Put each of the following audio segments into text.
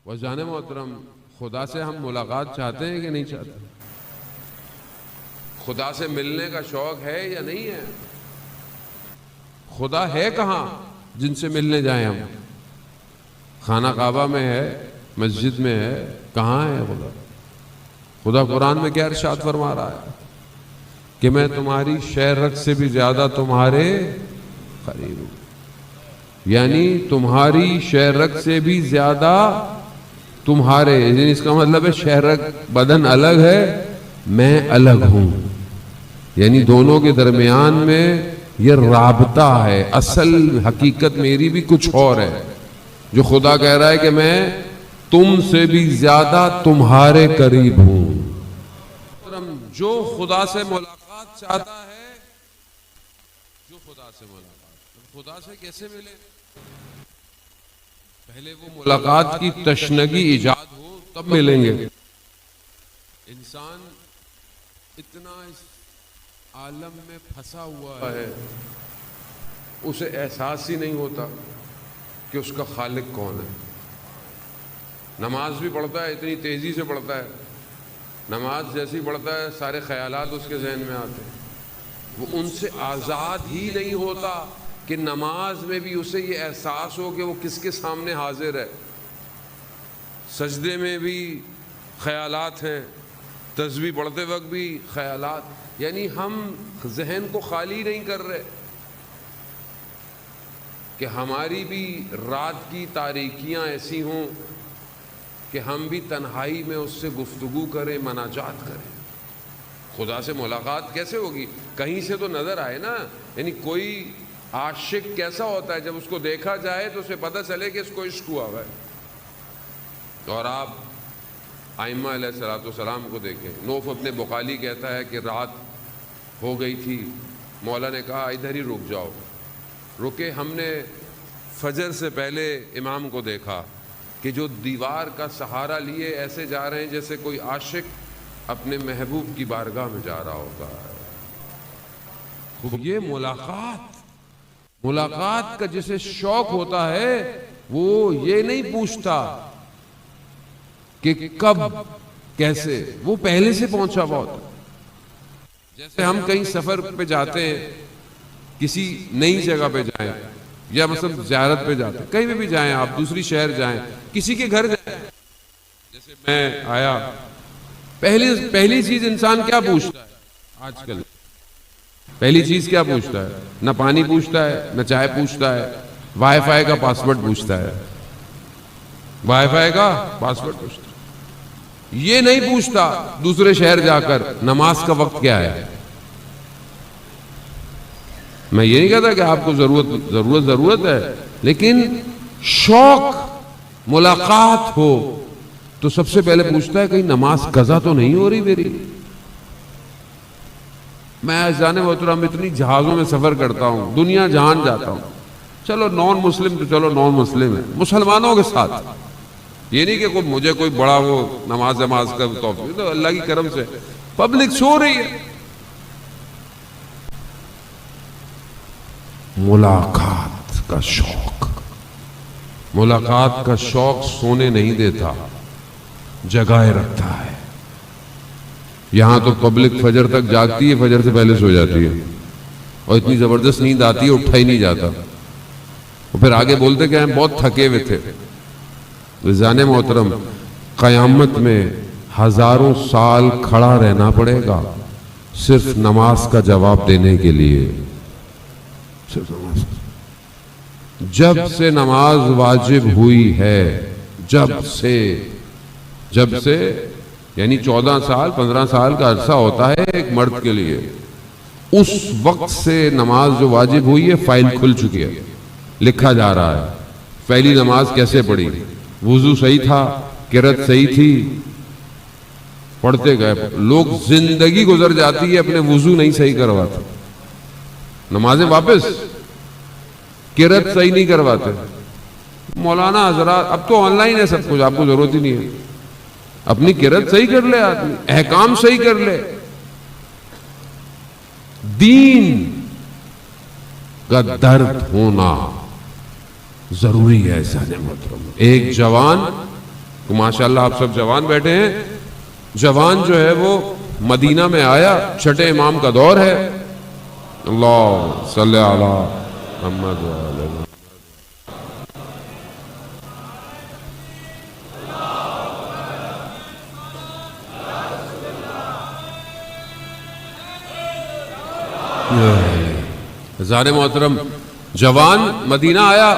وجان محترم، خدا سے ہم ملاقات چاہتے ہیں کہ نہیں چاہتے؟ خدا سے ملنے کا شوق ہے یا نہیں ہے؟ خدا ہے کہاں جن سے ملنے جائیں ہم؟ خانہ کعبہ میں ہے، مسجد میں ہے، کہاں ہے خدا؟ خدا قرآن میں کیا ارشاد فرما رہا ہے کہ میں تمہاری شہرت سے بھی زیادہ تمہارے قریب ہوں، یعنی تمہاری شہرت سے بھی زیادہ تمہارے، یعنی اس کا مطلب ہے شہرت بدن الگ ہے، میں الگ ہوں، یعنی دونوں کے درمیان میں یہ رابطہ ہے۔ اصل حقیقت میری بھی کچھ اور ہے، جو خدا کہہ رہا ہے کہ میں تم سے بھی زیادہ تمہارے قریب ہوں۔ جو خدا سے ملاقات چاہتا ہے، جو خدا سے ملاقات، خدا سے کیسے ملے؟ پہلے وہ ملاقات کی تشنگی ایجاد ہو تب ملیں گے۔ انسان اتنا اس عالم میں پھنسا ہوا ہے، اسے احساس ہی نہیں ہوتا کہ اس کا خالق کون ہے۔ نماز بھی پڑھتا ہے، اتنی تیزی سے پڑھتا ہے، نماز جیسی پڑھتا ہے سارے خیالات اس کے ذہن میں آتے ہیں، وہ ان سے آزاد ہی نہیں ہوتا کہ نماز میں بھی اسے یہ احساس ہو کہ وہ کس کے سامنے حاضر ہے۔ سجدے میں بھی خیالات ہیں، تسبیح پڑھتے وقت بھی خیالات، یعنی ہم ذہن کو خالی نہیں کر رہے کہ ہماری بھی رات کی تاریکیاں ایسی ہوں کہ ہم بھی تنہائی میں اس سے گفتگو کریں، مناجات کریں۔ خدا سے ملاقات کیسے ہوگی؟ کہیں سے تو نظر آئے نا، یعنی کوئی عاشق کیسا ہوتا ہے؟ جب اس کو دیکھا جائے تو اسے پتہ چلے کہ اس کو عشق ہوا ہے۔ اور آپ ائمہ علیہ الصلوۃ والسلام کو دیکھیں، نوف ابن بقالی کہتا ہے کہ رات ہو گئی تھی، مولا نے کہا ادھر ہی رک جاؤ، رکے، ہم نے فجر سے پہلے امام کو دیکھا کہ جو دیوار کا سہارا لیے ایسے جا رہے ہیں جیسے کوئی عاشق اپنے محبوب کی بارگاہ میں جا رہا ہوتا ہے۔ یہ ملاقات کا جسے شوق ہوتا ہے وہ یہ نہیں پوچھتا کہ کب کیسے، وہ پہلے سے پہنچا ہوا ہوتا ہے۔ جیسے ہم کہیں سفر پہ جاتے ہیں، کسی نئی جگہ پہ جائیں یا مثلا زیارت پہ جاتے ہیں، کہیں بھی جائیں، آپ دوسری شہر جائیں، کسی کے گھر جائیں، جیسے میں آیا، پہلی چیز انسان کیا پوچھتا ہے آج کل؟ پہلی چیز کیا پوچھتا ہے؟ نہ پانی پوچھتا ہے، نہ چائے پوچھتا ہے، وائی فائی کا پاسورڈ پوچھتا ہے، وائی فائی کا پاسورڈ پوچھتا ہے۔ یہ نہیں پوچھتا دوسرے شہر جا کر نماز کا وقت کیا ہے۔ میں یہ نہیں کہتا کہ آپ کو ضرورت ہے، لیکن شوق ملاقات ہو تو سب سے پہلے پوچھتا ہے کہیں نماز قضا تو نہیں ہو رہی میری۔ میں جان محترم اتنی جہازوں میں سفر کرتا ہوں، دنیا جہان جاتا ہوں، چلو نان مسلم تو چلو نان مسلم ہے، مسلمانوں کے ساتھ، یہ نہیں کہ مجھے کوئی بڑا وہ نماز کا توفیق، تو اللہ کی کرم سے پبلک سو رہی ہے۔ ملاقات کا شوق سونے نہیں دیتا، جگائے رکھتا ہے۔ یہاں تو پبلک فجر تک جاگتی ہے، فجر سے پہلے سو جاتی ہے، اور اتنی زبردست نیند آتی ہے اٹھا ہی نہیں جاتا، اور پھر آگے بولتے کہ ہم بہت تھکے ہوئے تھے۔ رضوان محترم، قیامت میں ہزاروں سال کھڑا رہنا پڑے گا صرف نماز کا جواب دینے کے لیے۔ جب سے نماز واجب ہوئی ہے، جب سے یعنی 14 سال 15 سال کا عرصہ ہوتا ہے ایک مرد کے لیے، اس وقت سے نماز جو واجب ہوئی ہے فائل کھل چکی ہے، لکھا جا رہا ہے پہلی نماز کیسے پڑھی، وضو صحیح تھا، قرأت صحیح تھی، پڑھتے گئے۔ لوگ زندگی گزر جاتی ہے اپنے وضو نہیں صحیح کرواتے، نمازیں واپس، قرأت صحیح نہیں کرواتے۔ مولانا حضرات اب تو آن لائن ہے سب کچھ، آپ کو ضرورت ہی نہیں ہے، اپنی قرأت صحیح کر لے آدمی، احکام صحیح کر لے۔ دین کا درد ہونا ضروری ہے۔ ایک جوان تو ماشاءاللہ آپ سب جوان بیٹھے ہیں. جوان جو ہے وہ مدینہ میں آیا، چھٹے امام کا دور ہے. اللہ صلی علی محمد وعلی محمد. ہزار محترم، جوان مدینہ آیا،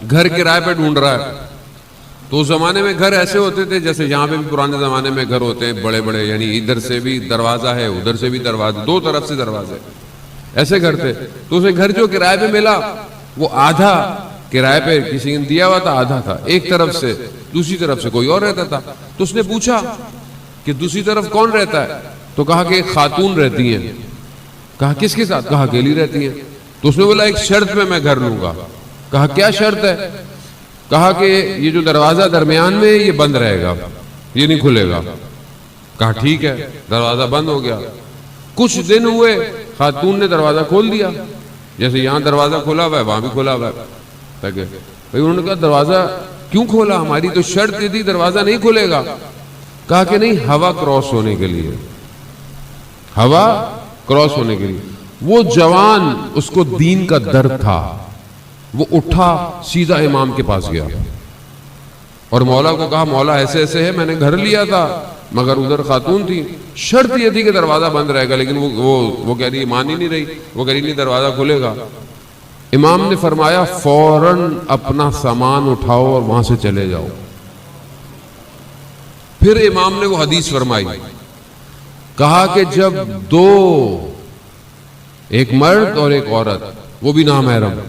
گھر کرائے پہ ڈھونڈ رہا ہے. تو اس زمانے میں گھر ایسے ہوتے تھے جیسے یہاں پہ بھی پرانے زمانے میں گھر ہوتے ہیں بڑے بڑے، یعنی ادھر سے بھی دروازہ ہے ادھر سے بھی دروازہ، دو طرف سے دروازے، ایسے گھر تھے. تو اسے گھر جو کرائے پہ ملا وہ آدھا کرائے پہ کسی نے دیا ہوا تھا، آدھا تھا ایک طرف سے، دوسری طرف سے کوئی اور رہتا تھا. تو اس نے پوچھا کہ دوسری طرف کون رہتا ہے؟ تو کہا کہ ایک خاتون رہتی ہیں. کہا کس کے ساتھ؟ کہا اکیلی رہتی ہیں. تو اس نے بولا ایک شرط پہ میں گھر لوں گا. کہا کیا شرط ہے؟ کہا کہ یہ جو دروازہ درمیان میں یہ بند رہے گا، یہ نہیں کھلے گا. کہا ٹھیک ہے. دروازہ بند ہو گیا. کچھ دن ہوئے، خاتون نے دروازہ کھول دیا. جیسے یہاں دروازہ کھلا ہوا ہے وہاں بھی کھلا ہوا ہے. انہوں نے کہا دروازہ کیوں کھولا؟ ہماری تو شرط یہ تھی دروازہ نہیں کھلے گا. کہا کہ نہیں، ہوا کراس ہونے کے لیے، ہوا کراس ہونے کے لیے. وہ جوان، اس کو دین کا درد تھا، وہ اٹھا سیدھا امام کے پاس گیا اور مولا کو کہا مولا ایسے ایسے ہے، میں نے گھر لیا تھا مگر ادھر خاتون تھی، شرط یہ تھی کہ دروازہ بند رہے گا، لیکن وہ کہہ رہی مان ہی نہیں رہی، وہ کہہ رہی نہیں دروازہ کھلے گا. امام نے فرمایا فوراً اپنا سامان اٹھاؤ اور وہاں سے چلے جاؤ. پھر امام نے وہ حدیث فرمائی، کہا کہ جب دو، ایک مرد اور ایک عورت، وہ بھی نامحرم،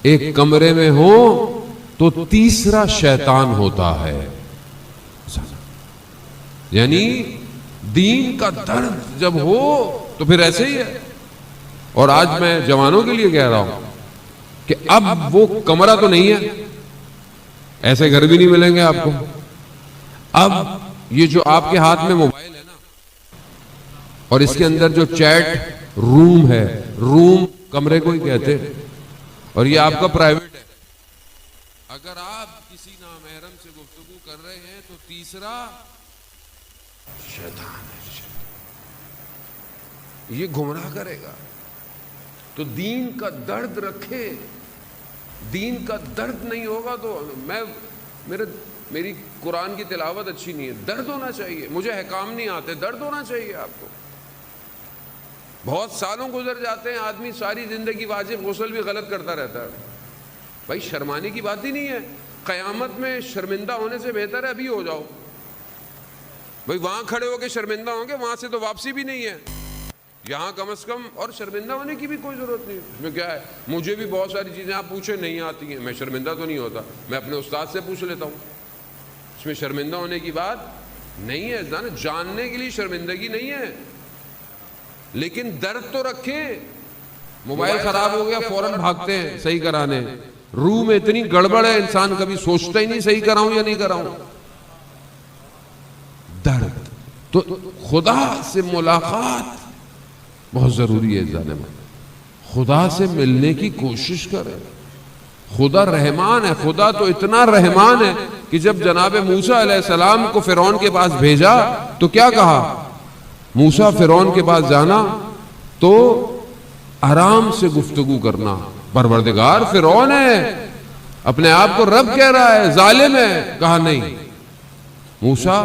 ایک کمرے میں ہو تو تیسرا شیطان ہوتا ہے. یعنی دین کا درد جب ہو تو پھر ایسے ہی ہے. اور آج میں جوانوں کے لیے کہہ رہا ہوں کہ اب وہ کمرہ تو نہیں ہے، ایسے گھر بھی نہیں ملیں گے آپ کو. اب یہ جو آپ کے ہاتھ میں موبائل ہے نا، اور اس کے اندر جو چیٹ روم ہے، روم کمرے کو ہی کہتے ہیں، اور یہ آپ کا پرائیویٹ ہے. اگر آپ کسی نامحرم سے گفتگو کر رہے ہیں تو تیسرا شیطان ہے، یہ گمراہ کرے گا. تو دین کا درد رکھے. دین کا درد نہیں ہوگا تو میری قرآن کی تلاوت اچھی نہیں ہے. درد ہونا چاہیے. مجھے احکام نہیں آتے، درد ہونا چاہیے آپ کو. بہت سالوں گزر جاتے ہیں، آدمی ساری زندگی واجب غسل بھی غلط کرتا رہتا ہے. بھائی شرمانے کی بات ہی نہیں ہے. قیامت میں شرمندہ ہونے سے بہتر ہے ابھی ہو جاؤ. بھائی وہاں کھڑے ہو کے شرمندہ ہوں گے، وہاں سے تو واپسی بھی نہیں ہے. یہاں کم از کم اور شرمندہ ہونے کی بھی کوئی ضرورت نہیں. اس میں کیا ہے؟ مجھے بھی بہت ساری چیزیں آپ پوچھیں نہیں آتی ہیں، میں شرمندہ تو نہیں ہوتا، میں اپنے استاد سے پوچھ لیتا ہوں. اس میں شرمندہ ہونے کی بات نہیں ہے. جاننے کے لیے شرمندگی نہیں ہے، لیکن درد تو رکھیں. موبائل خراب ہو گیا فوراً بھاگتے ہیں صحیح کرانے. روح میں اتنی گڑبڑ ہے انسان کبھی سوچتا ہی نہیں صحیح کراؤں یا نہیں کراؤں. درد تو خدا سے ملاقات بہت ضروری ہے. خدا سے ملنے کی کوشش کریں. خدا رحمان ہے. خدا تو اتنا رحمان ہے کہ جب جناب موسیٰ علیہ السلام کو فرعون کے پاس بھیجا تو کیا کہا؟ موسیٰ فرعون کے پاس جانا تو آرام سے گفتگو کرنا. پروردگار فرعون ہے، اپنے آپ کو رب کہہ رہا ہے، ظالم ہے. کہا نہیں، موسیٰ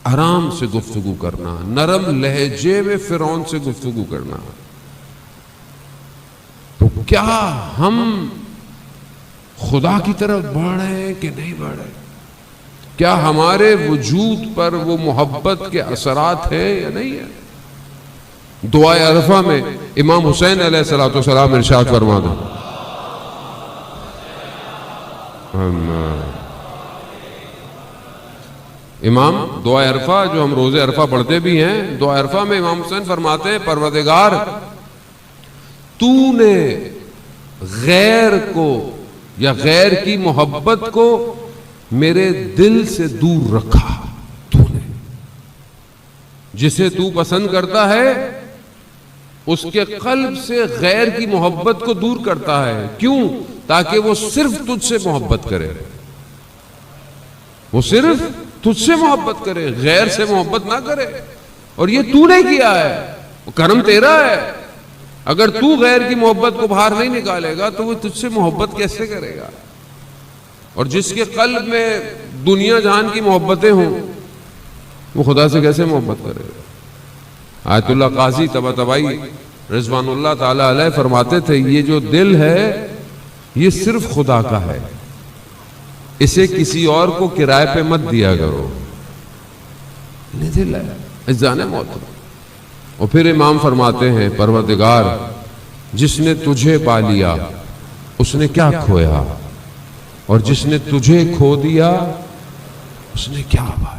آرام سے گفتگو کرنا، نرم لہجے میں فرعون سے گفتگو کرنا. تو کیا ہم خدا کی طرف بڑھ رہے ہیں کہ نہیں بڑھ رہے؟ کیا ہمارے وجود پر وہ محبت کے اثرات ہیں یا نہیں ہیں؟ دعائے عرفہ میں امام حسین علیہ السلام ارشاد فرما دو. امام دعائے عرفہ جو ہم روزے عرفہ پڑھتے بھی ہیں، دعائے عرفہ میں امام حسین فرماتے ہیں پروردگار تو نے غیر کو یا غیر کی محبت کو میرے دل سے دور رکھا. تو نے جسے تو پسند کرتا ہے اس کے قلب سے غیر کی محبت کو دور کرتا ہے. کیوں؟ تاکہ وہ صرف تجھ سے محبت کرے. وہ صرف تجھ سے محبت کرے، غیر سے محبت نہ کرے. اور یہ تو نے کیا ہے، وہ کرم تیرا ہے. اگر تو غیر کی محبت کو باہر نہیں نکالے گا تو وہ تجھ سے محبت کیسے کرے گا؟ اور جس کے قلب میں دنیا جہان کی محبتیں ہوں وہ خدا سے کیسے محبت کرے گا؟ آیت اللہ قاضی طباطبائی رضوان اللہ تعالی علیہ فرماتے تھے یہ جو دل ہے یہ صرف خدا کا ہے، اسے کسی اور کو کرائے پہ مت دیا کرو. یہ دل ہے اجزاء محترم. اور پھر امام فرماتے ہیں پروردگار جس نے تجھے پا لیا اس نے کیا کھویا، اور جس نے تجھے کھو دیا اس نے کیا پایا.